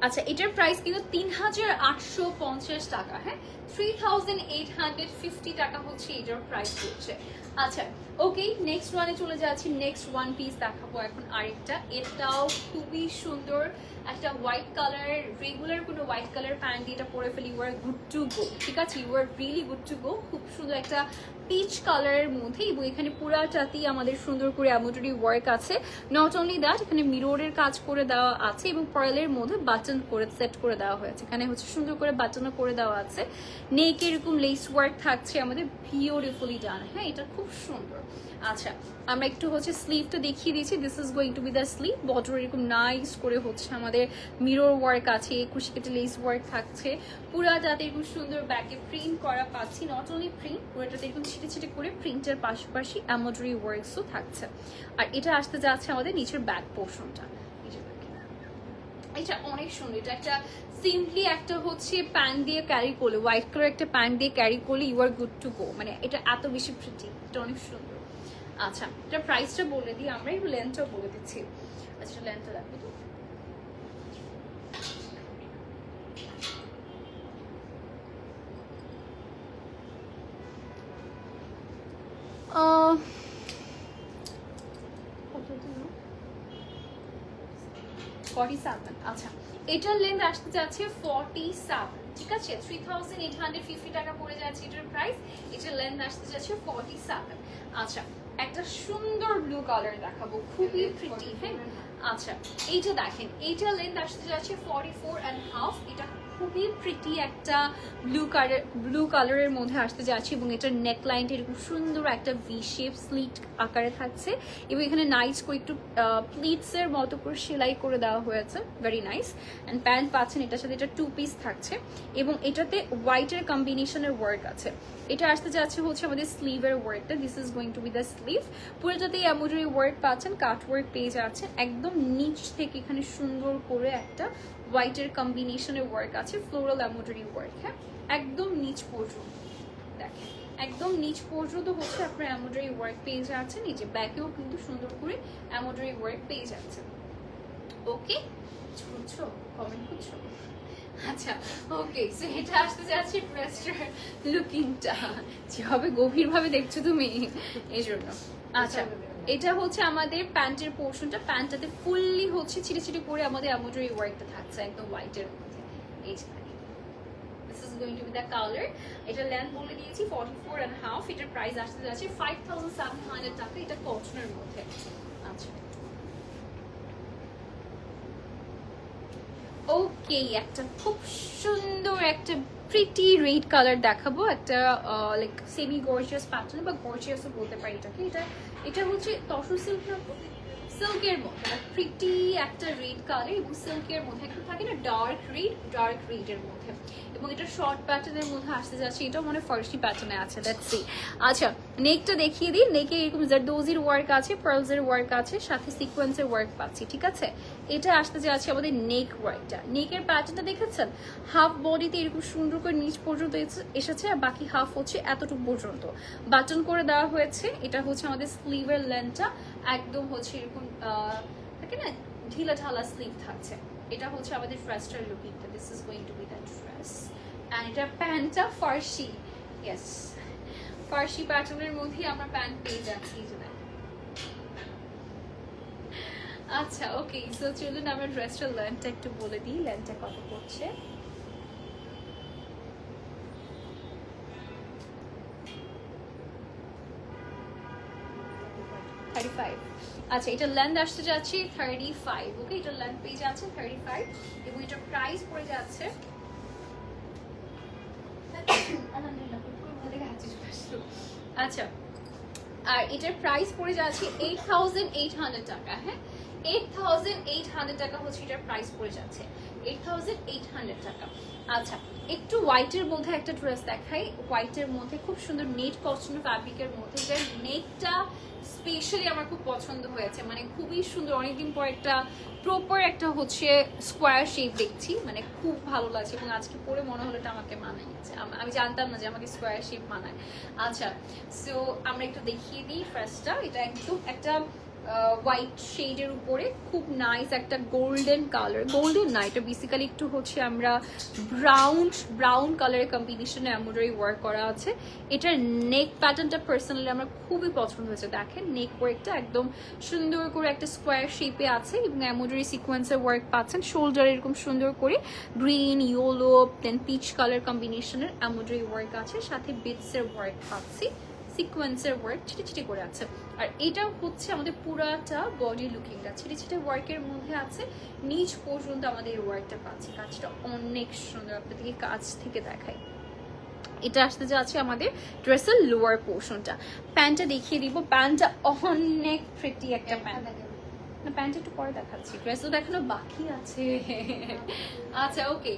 আচ্ছা, এটার প্রাইস কিন্তু ৩,৮৫০ টাকা। হ্যাঁ, 3,850 টাকা হচ্ছে এটার প্রাইস হচ্ছে। আচ্ছা ওকে, নেক্সট ওয়ানে চলে যাচ্ছি। নেক্সট ওয়ান পিস দেখাবো এখন আরেকটা। এটাও খুবই সুন্দর, একটা হোয়াইট কালার, রেগুলার কোনো হোয়াইট কালার প্যান্ট দিয়ে এটা পরে ফেলি, you are good to go. ঠিক আছে, you are really good to go. খুব সুন্দর একটা পিচ কালারের মধ্যে, এবং এখানে পুরাটাতেই আমাদের সুন্দর করে এমব্রয়ডারি ওয়ার্ক আছে। নট অনলি দ্যাট, এখানে মিররের কাজ করে দেওয়া আছে, এবং পার্লের মধ্যে বাটন করে সেট করে দেওয়া হয়েছে। এখানে হচ্ছে সুন্দর করে বাটনও করে দেওয়া আছে। নেক এরকম লেস ওয়ার্ক থাকছে আমাদের, বিউটিফুলি ডান। হ্যাঁ, এটা খুব সুন্দর। আচ্ছা, আমরা একটু হচ্ছে স্লিভটা দেখিয়ে দিয়েছি। This is going to be the sleeve. Border এরকম নাইস করে হচ্ছে আমাদের মিরর ওয়ার্ক আছে, কুশি কেটে লেস ওয়ার্ক থাকছে। পুরাটাতে এরকম সুন্দর ব্যাকে প্রিন্ট করা পাচ্ছি। নট অনলি প্রিন্ট, পুরোটাতে এরকম ছিটে ছিটে করে প্রিন্টের পাশাপাশি এমব্রয়ডারি ওয়ার্কসও থাকছে। আর এটা আসতে যাচ্ছে আমাদের নিচের ব্যাক পোর্শনটা। এটা অনেক সুন্দর। এটা একটা সিম্পলি একটা হচ্ছে প্যান্ট দিয়ে ক্যারি করলে, হোয়াইট কালার একটা প্যান্ট দিয়ে ক্যারি করলে you are good to go. মানে এটা এত বেশি প্রিটি, এটা অনেক সুন্দর। আচ্ছা, এটা প্রাইসটা বলে দিই আমরা, একটু লেন্থটাও বলে দিচ্ছি। আচ্ছা, লেন্থটা দেখো তো। আচ্ছা, এটার লেন্থ আসতে যাচ্ছে 47। ঠিক আছে, 3,850 টাকা পড়ে যাচ্ছে এটার প্রাইস। এটার লেন্থ আসতে যাচ্ছে 47। আচ্ছা, একটা সুন্দর ব্লু কালার দেখাবো, খুবই প্রিটি। হ্যাঁ, আচ্ছা এইটা দেখেন, এইটার লেন্থ আসতে যাচ্ছে 44.5। এটা খুবই প্রিটি একটা ব্লু কালারের মধ্যে আসতে যাচ্ছে, এবং এটার নেক লাইনটা এরকম সুন্দর একটা ভি শেপ স্লিট আকারে থাকছে, এবং এখানে নাইস করে একটু প্লিটসের মতো করে সেলাই করে দেওয়া হয়েছে, ভেরি নাইস। অ্যান্ড প্যান্ট পাচ্ছেন এটার সাথে, এটা টু পিস থাকছে, এবং এটাতে হোয়াইটের কম্বিনেশনের ওয়ার্ক আছে। এটা আসতে যাচ্ছে হচ্ছে আমাদের স্লিভের ওয়ার্কটা। This is going to be the sleeve. পুরোটাতেই এমব্রয়ডারি ওয়ার্ক পাচ্ছেন, কাট ওয়ার্ক পেয়ে যাচ্ছেন। একদম নিচ থেকে এখানে সুন্দর করে একটা হোয়াইটের কম্বিনেশনের ওয়ার্ক আছে, ফ্লোরাল এমব্রয়ডারি ওয়ার্ক। হ্যাঁ, একদম নিচ পর্যন্ত দেখেন, একদম নিচ পর্যন্ত হচ্ছে আপনার এমব্রয়ডারি ওয়ার্ক পেয়ে যাচ্ছেন। এই যে ব্যাকেও কিন্তু সুন্দর করে এমব্রয়ডারি ওয়ার্ক পেয়ে যাচ্ছেন। ওকে, বুঝছো? কমেন্ট করছো? আচ্ছা ওকে, সো এটা আসতে যাচ্ছে ড্রেসটার লুকিংটা, যেভাবে গভীরভাবে দেখছো তুমি এই জন্য। আচ্ছা, এটা হচ্ছে আমাদের প্যান্টের পোর্শনটা। প্যান্টটাতে ফুললি হচ্ছে ছিটে ছিটে করে আমাদের এমব্রয়ডারি ওয়ার্কটা থাকছে একদম হোয়াইটের মধ্যে। এই যে this is going to be the colour. এটার লেন্থ বলে দিয়েছি 44.5। এটার প্রাইস আসতে যাচ্ছে 5,700 টাকা। এটা কটনের মধ্যে। আচ্ছা ওকে, একটা খুব সুন্দর একটা প্রিটি রেড কালার দেখাবো, একটা লাইক সেমি গর্জিয়াস প্যাটার্ন বা গর্জিয়াসও বলতে পারি এটাকে। এটা হচ্ছে তসর সিল্কের মধ্যে প্রিটি একটা রেড কালার, এবং সিল্কের মধ্যে একটা থাকে না ডার্ক রেডের মধ্যে, এবং এটা শর্ট প্যাটার্নের মধ্যে আসতে যাচ্ছে। এটা মনে ফার্সি প্যাটার্নে আছে, লেটস সি। আচ্ছা, নেকটা দেখিয়ে দিই। নেকে এরকম জারদোজির ওয়ার্ক আছে, পার্লসের ওয়ার্ক আছে, সাথে সিকোয়েন্সের ওয়ার্ক পাচ্ছি। ঠিক আছে, এটা আসতে যাচ্ছে আমাদের নেক ওয়ার্কটা। নেকের প্যাটার্নটা দেখেছেন, হাফ বডিতে এরকম সুন্দর করে নিচ পর্যন্ত এসেছে, আর বাকি হাফ হচ্ছে এতটুকু পর্যন্ত বাটন করে দেওয়া হয়েছে। এটা হচ্ছে আমাদের স্লিভের লেন্থটা, একদম হচ্ছে এরকম থাকে না ঢিলা ঢালা স্লিভ থাকছে। এটা হচ্ছে আমাদের ড্রেসটার লুকিংটা। This is going to be the dress. And এটা প্যান্টটা ফার্সি, ইয়েস ফার্সি প্যাটার্নের মধ্যেই আমরা প্যান্ট পেয়ে যাচ্ছি। আচ্ছা ওকে, সো চলুন আমরা ড্রেসটার লেন্থটা একটু বলে দিই। লেন্থটা কত পড়ছে? 35। আচ্ছা, এটা লেন্থ আসতে যাচ্ছে 35। ওকে, এটা লেন্থ পেয়ে যাচ্ছে 35 এবং এটা প্রাইস পড়ে যাচ্ছে আলহামদুলিল্লাহ পুরো থেকে হাঁচি চলে আসলো। আচ্ছা, আর এটার প্রাইস পড়ে যাচ্ছে 8800 টাকা। হ্যাঁ, 8800 টাকা হচ্ছে এটার প্রাইস পড়ে যাচ্ছে, 8800 টাকা। আচ্ছা, একটু হোয়াইটের মধ্যে একটা ড্রেস দেখাই। হোয়াইটের মধ্যে খুব সুন্দর নেট কটন ফ্যাব্রিকের মধ্যে, যার নেকটা স্পেশালি আমার খুব পছন্দ হয়েছে, মানে খুবই সুন্দর। অনেকদিন পর একটা প্রপার একটা হচ্ছে স্কোয়ার শেপ দেখছি, মানে খুব ভালো লাগছে এবং আজকে পরে মনে হলো এটা আমাকে মানাইছে। আমি জানতাম না যে আমাকে স্কোয়ার শেপ মানায়। আচ্ছা, সো আমরা একটু দেখিয়ে দিই ফার্স্টটা। এটা একদম একটা হোয়াইট শেডের উপরে খুব নাইস একটা গোল্ডেন কালার, গোল্ডেন না, এটা বেসিক্যালি একটু হচ্ছে আমরা ব্রাউন কালারের কম্বিনেশনে এমব্রয়ডারি ওয়ার্ক করা আছে। এটার নেক প্যাটার্নটা পার্সোনালি আমার খুবই পছন্দ হয়েছে। দেখেন নেক ওয়ার্কটা একদম সুন্দর করে একটা স্কোয়ার শেপে আছে এবং এমব্রয়ডারি সিকোয়েন্সের ওয়ার্ক পাচ্ছেন। শোল্ডার এরকম সুন্দর করে গ্রিন, ইয়েলো, দেন পিচ কালার কম্বিনেশনের এমব্রয়ডারি ওয়ার্ক আছে, সাথে বিটসের ওয়ার্ক পাচ্ছি, সিকোয়েন্সের ওয়ার্ক ছিটে ছিটে করে আছে। আর এটা হচ্ছে আমাদের পুরাটা বডি লুকিংটা ছিটে ছিটে ওয়ার্কের মধ্যে আছে, নিচ পর্যন্ত আমাদের এই ওয়ার্কটা পাচ্ছি। কাজটা অনেক সুন্দর, আপনাদেরকে কাছ থেকে দেখাই। এটা আসতে যাচ্ছে আমাদের ড্রেসের লোয়ার পোর্শনটা। প্যান্টটা দেখিয়ে দিব, প্যান্টটা অনেক প্রিটি একটা প্যান্ট। না, প্যান্ট একটু পরে দেখাচ্ছি, ড্রেসও দেখানো বাকি আছে। আচ্ছা, ওকে,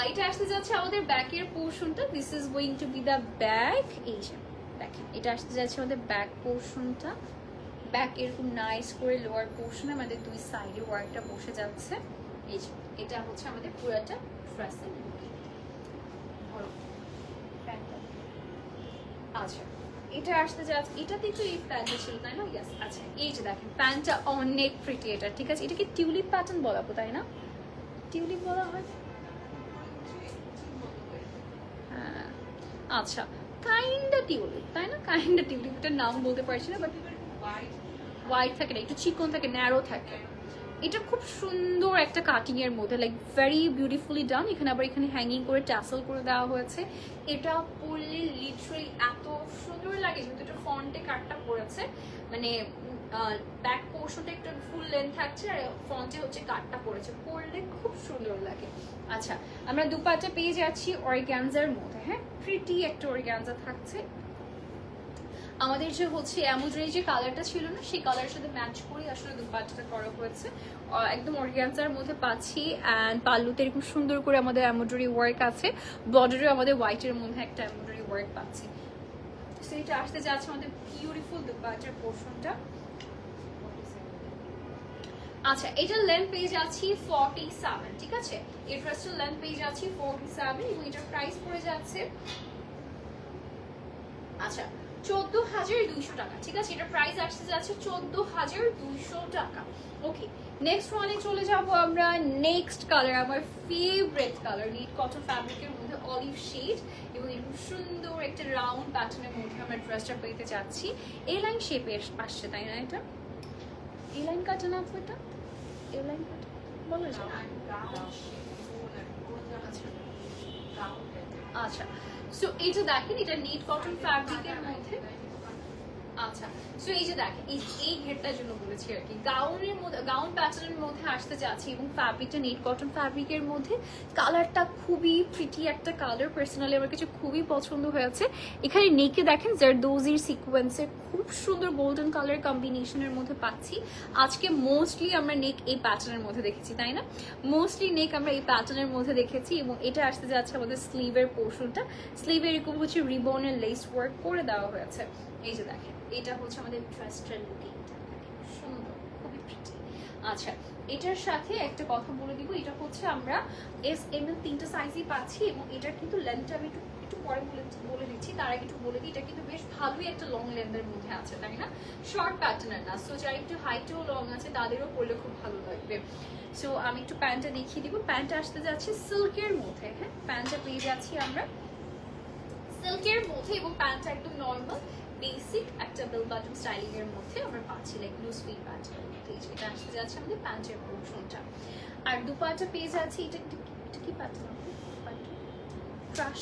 এটা আসতে যাচ্ছে আমাদের ব্যাকের পোর্শনটা। This is going to be the back. এই যে দেখেন, এটা আসতে যাচ্ছে আমাদের ব্যাক পোর্শনটা। ব্যাক এরকম নাইস করে লোয়ার পোর্শনে আমাদের দুই সাইডে ওয়ার্কটা বসে যাচ্ছে। এই যে এটা হচ্ছে আমাদের পুরাটা ড্রেসের লুকিং। আচ্ছা, এটা আসতে যাচ্ছে, এটাতে তো এই প্যান্টটা ছিল তাই না? ইয়েস। আচ্ছা, এই যে দেখেন প্যান্টটা অনেক প্রিটি এটা, ঠিক আছে। এটাকে টিউলিপ প্যাটার্ন বলাবো তাই না? টিউলিপ বলা হয়। হ্যাঁ, আচ্ছা, কাইন্ডা টিউলিপ তাই না? কাইন্ডা টিউলিপ, এটার নাম বলতে পারছি না, বাট হোয়াইট থাকে না, একটু চিকন থাকে, ন্যারো থাকে। এটা খুব সুন্দর একটা কাটিং এর মধ্যে, লাইক ভেরি বিউটিফুলি ডান। এখানে আবার এখানে হ্যাঙ্গিং করে ট্যাসেল করে দেওয়া হয়েছে। এটা পরলে লিটারালি এত সুন্দর লাগে, যেহেতু এটা ফ্রন্টে কাটটা পড়েছে, মানে ব্যাক পোর্শনটা একটু ফুল লেন্থ থাকছে আর ফ্রন্টে হচ্ছে কাটটা পড়েছে, পরলে খুব সুন্দর লাগে। আচ্ছা, আমরা দুপাট্টা পেয়ে যাচ্ছি অর্গানজার মধ্যে। হ্যাঁ, প্রিটি একটা অর্গানজা থাকছে। আমাদের যে হচ্ছে এমব্রয়ডারি যে কালারটা ছিল না, সেই কালারের সাথে ম্যাচ করে আসলে দুপাট্টাটা করা হয়েছে। একদম অর্গানজার মধ্যে পাচ্ছি, অ্যান্ড পাল্লুতে এরকম সুন্দর করে আমাদের এমব্রয়ডারি ওয়ার্ক আছে। বর্ডারে আমাদের হোয়াইটের মধ্যে একটা এমব্রয়ডারি ওয়ার্ক পাচ্ছি। সো এটা আসতে যাচ্ছে আমাদের বিউটিফুল দুপাট্টার পোর্শনটা। আচ্ছা, এটার লেন্থ পেয়ে যাচ্ছি 47, ঠিক আছে। এই ড্রেসটার লেন্থ পেয়ে যাচ্ছি 47 এবং এটার প্রাইস পড়ে যাচ্ছে আচ্ছা 14,200 টাকা, ঠিক আছে। এটা প্রাইস আসতে যাচ্ছে 14,200 টাকা। ওকে, নেক্সট ওয়ানে চলে যাব আমরা। নেক্সট কালার আমার ফেভারিট কালার, নিট কটন ফ্যাব্রিকের মধ্যে অলিভ শেড এবং এরকম সুন্দর একটা রাউন্ড প্যাটার্নের মধ্যে আমরা ড্রেসটা পেতে যাচ্ছি। এ লাইন শেপে আসছে তাই না? এটা এ লাইন কাটে না আপু? এটা এ লাইন কাটে বলো যায়। আচ্ছা, সো এই যে দেখেন, এটা নিট কটন ফ্যাব্রিকের মধ্যে। আচ্ছা, সো এই যে দেখেন, এই ঘেরটার জন্য বলেছি আর কি, গাউনের মধ্যে, গাউন প্যাটার্নের মধ্যে আসতে যাচ্ছে এবং ফ্যাব্রিকটা নিট কটন ফ্যাব্রিকের মধ্যে। কালারটা খুবই প্রিটি একটা কালার, পার্সোনালি আমার কাছে খুবই পছন্দ হয়েছে। এখানে নেকে দেখেন জারদোজির সিকোয়েন্সের খুব সুন্দর গোল্ডেন কালার কম্বিনেশনের মধ্যে পাচ্ছি। আজকে মোস্টলি আমরা নেক এই প্যাটার্নের মধ্যে দেখেছি তাই না? মোস্টলি নেক আমরা এই প্যাটার্নের মধ্যে দেখেছি এবং এটা আসতে যাচ্ছে আমাদের স্লিভের পোর্শনটা। স্লিভে এরকম হচ্ছে রিবনের লেস ওয়ার্ক করে দেওয়া হয়েছে। এই যে দেখেন, এটা হচ্ছে আমাদের ড্রেসটার লুকিংটা, সুন্দর, খুবই প্রিটি। আচ্ছা, এটার সাথে একটা কথা বলে দিব, এটা হচ্ছে আমরা এস এম এল 3টা সাইজই পাচ্ছি এবং এটার কিন্তু লেন্থটা আমি একটু পরে বলে দিচ্ছি। তার আগে একটু বলে দিই, এটা কিন্তু বেশ ভালোই একটা লং লেন্থের মধ্যে আছে তাই না? শর্ট প্যাটার্নের না, সো যারা একটু হাইটেও লং আছে তাদেরও পরলে খুব ভালো লাগবে। সো আমি একটু প্যান্টটা দেখিয়ে দিব। প্যান্টটা আসতে যাচ্ছে সিল্কের মধ্যে। হ্যাঁ, প্যান্টটা পেয়ে যাচ্ছি আমরা সিল্কের মধ্যে এবং প্যান্টটা একদম নর্মাল বেসিক একটা বেল বাটন স্টাইলিং এর মধ্যে আমরা পাচ্ছি, লাইক লুজ ফিট প্যান্টের মধ্যে। এটা আসতে যাচ্ছে আমাদের প্যান্টের পোর্শনটা। আর দুপাটা পেয়ে যাচ্ছি, এটা কি প্যাটার্ন? ক্রাশ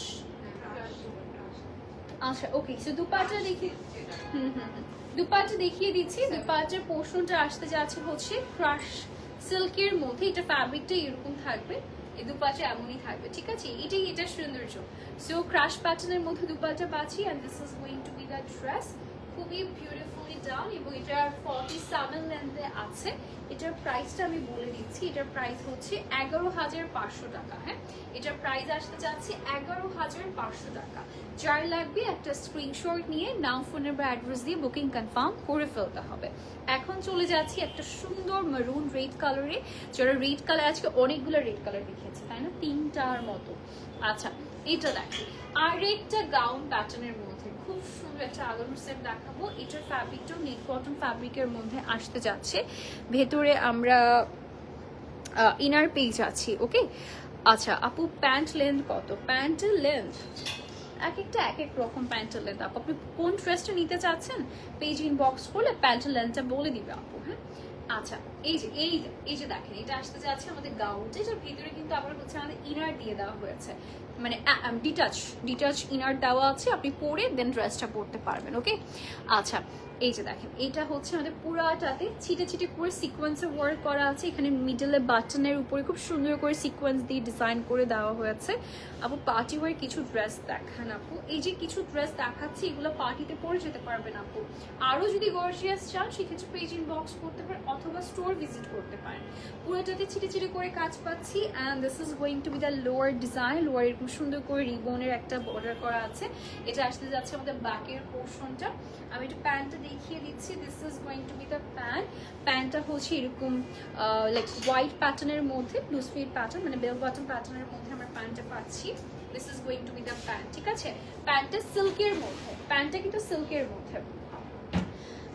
আচ্ছা ওকে, সো দুপাট্টা দেখি। দুপাট্টা দেখিয়ে দিচ্ছি। দুপাট্টার পোর্শনটা আসতে যাচ্ছে হচ্ছে ক্রাশ সিল্কের মধ্যে। এটা ফ্যাব্রিকটা এরকম থাকবে, এই দুপাট্টা এমনই থাকবে, ঠিক আছে? এটাই এটার সৌন্দর্য। সো ক্রাশ প্যাটার্নের মধ্যে দুপাট্টা পাচ্ছি, and this is going to be the dress. খুবই বিউটিফুলি ডান, এবং এটার 47 লেন্থে আছে। এটার প্রাইসটা আমি বলে দিচ্ছি, এটার প্রাইস হচ্ছে 11,500 টাকা। হ্যাঁ, এটার প্রাইস আসতে যাচ্ছে 11,500 টাকা। যার লাগবে একটা স্ক্রিনশট নিয়ে নাম, ফোন নাম্বার, অ্যাড্রেস দিয়ে বুকিং কনফার্ম করে ফেলতে হবে। এখন চলে যাচ্ছি একটা সুন্দর মেরুন রেড কালারে, যারা রেড কালার, আজকে অনেকগুলো রেড কালার দেখিয়েছি তাই না, 3টার মতো। আচ্ছা এটা দেখি, আর একটা গাউন প্যাটার্নের মধ্যে খুব সুন্দর একটা আলোর সেট দেখাবো। এটার ফ্যাব্রিকটাও নেট কটন ফ্যাব্রিকের মধ্যে আসতে যাচ্ছে। ভেতরে আমরা ইনার পেজ আছি। ওকে আচ্ছা আপু, প্যান্ট লেন্থ কত? প্যান্টের লেন্থ এক একটা এক এক রকম প্যান্টের লেন্থ। আপু কোন ড্রেসটা নিতে চাচ্ছেন পেজ ইনবক্স করলে প্যান্টের লেন্থটা বলে দিবে আপু। হ্যাঁ আচ্ছা, এই যে দেখেন, এটা আসতে যাচ্ছে আমাদের গাউনটা। এটার ভিতরে কিন্তু আবার হচ্ছে আমাদের ইনার দিয়ে দেওয়া হয়েছে, মানে ডিটাচ ইনার দেওয়া আছে। আপনি পরে দেন ড্রেসটা পরতে পারবেন। ওকে আচ্ছা, এই যে দেখেন, এটা হচ্ছে আমাদের পুরাটাতে ছিটে ছিটে করে সিকোয়েন্সের ওয়ার্ক করা আছে। এখানে মিডলে বাটনের উপরে খুব সুন্দর করে সিকোয়েন্স দিয়ে ডিজাইন করে দেওয়া হয়েছে। আপু পার্টি ওয়ার কিছু ড্রেস দেখান আপু। এই যে কিছু ড্রেস দেখাচ্ছি, এগুলো পার্টিতে পরে যেতে পারবেন আপু। আরও যদি গর্জিয়াস চান সেক্ষেত্রে পেজ ইনবক্স করতে পারেন, অথবা স্টোর ভিজিট করতে পারেন। পুরোটাতে ছিটে ছিটে করে কাজ পাচ্ছি, and this is going to be the lower design. Lower এরকম সুন্দর করে রিবনের একটা বর্ডার করা আছে। এটা আসতে যাচ্ছে আমাদের ব্যাকের পোর্শনটা। আমি একটু প্যান্টটা দেখিয়ে দিচ্ছি। This is going to be the pant. প্যান্টটা হচ্ছে এরকম লাইক হোয়াইট প্যাটার্নের মধ্যে, ব্লু স্পিড প্যাটার্ন, মানে বেল বটম প্যাটার্নের মধ্যে আমরা প্যান্টটা পাচ্ছি। This is going to be the pant, ঠিক আছে? প্যান্টটা সিল্কের মধ্যে, প্যান্টটা কিন্তু সিল্কের মধ্যে।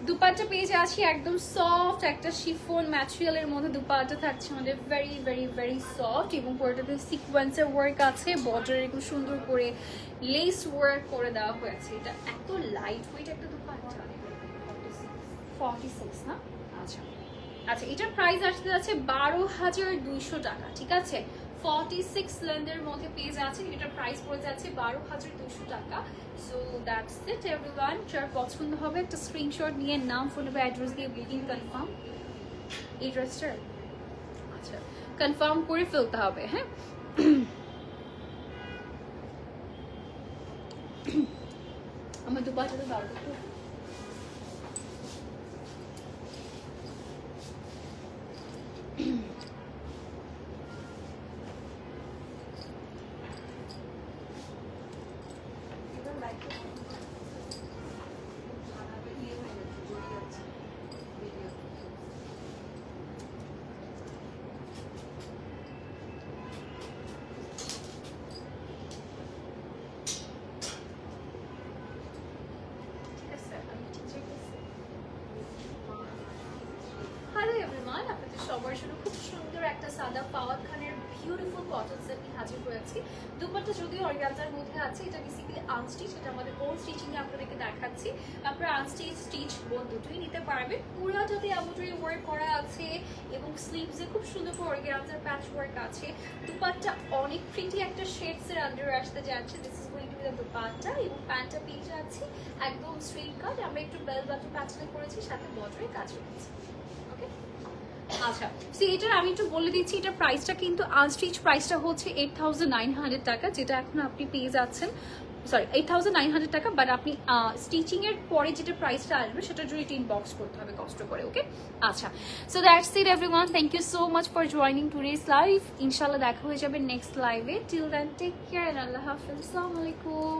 দুপাট্টা পেয়ে যাচ্ছি একদম সফট একটা শিফন ম্যাটেরিয়ালের মধ্যে। দুপাট্টা থাকছে আমাদের ভেরি ভেরি ভেরি সফট, এবং পুরোটাতে সিকোয়েন্সের ওয়ার্ক আছে। বর্ডার একটু সুন্দর করে লেস ওয়ার্ক করে দেওয়া হয়েছে। এটা এত লাইট ওয়েট একটা দুপাট্টা। 46 না? আচ্ছা আচ্ছা, এটার প্রাইস আসতে যাচ্ছে 12,200 টাকা, ঠিক আছে? 46 লেন্থের মধ্যে পেয়ে যাচ্ছে। এটার প্রাইস পড়ে যাচ্ছে 12,200 টাকা। So that's it everyone. যার পছন্দ হবে একটা স্ক্রিনশট নিয়ে নাম, ফোন নাম্বার, অ্যাড্রেস দিয়ে বুকিং কনফার্ম। এই ড্রেসটার আচ্ছা কনফার্ম করে ফেলতে হবে। হ্যাঁ আমার দুপাটাতে দাঁড়াতে সবার জন্য খুব সুন্দর একটা সাদা পাওয়ার খানের বিউটিফুল কটন সেট নিয়ে হাজির হয়েছি। দুপাট্টা যদিও অর্গানজার মধ্যে আছে, এটা বেসিক্যালি আনস্টিচ। এটা আমাদের কোল স্টিচিং এ আপনাদেরকে দেখাচ্ছি। আপনারা আনস্টিচ স্টিচ দুটোই নিতে পারবেন। পুরোটাতে এমব্রয়ডারি ওয়ার্ক করা আছে, এবং স্লিভসে খুব সুন্দর করে অর্গানজার প্যাচ ওয়ার্ক আছে। দুপাট্টা অনেক প্রিটি একটা শেডস এর আন্ডারে আসতে যাচ্ছে। This is going to be the dupatta, এবং প্যান্টটা পেয়ে যাচ্ছি একদম স্ট্রেট কাট। আমরা একটু বেল বাটন প্যাটার্নে করেছি, সাথে বর্ডারে কাজ করেছি। ওকে আচ্ছা, সো এটার আমি একটু বলে দিচ্ছি, এটার প্রাইসটা কিন্তু আনস্টিচ প্রাইসটা হচ্ছে 8,900 টাকা, যেটা এখন আপনি পেয়ে যাচ্ছেন, সরি 8,900 টাকা। বাট আপনি স্টিচিং এর পরে যেটা প্রাইসটা আসবে সেটার জন্য ইনবক্স করতে হবে কষ্ট করে। ওকে আচ্ছা, so that's it everyone. Thank you so much for joining today's live. ইনশাল্লাহ দেখা হয়ে যাবে নেক্সট লাইভে। Till then take care and আল্লাহ হাফেজ। আসসালামু আলাইকুম।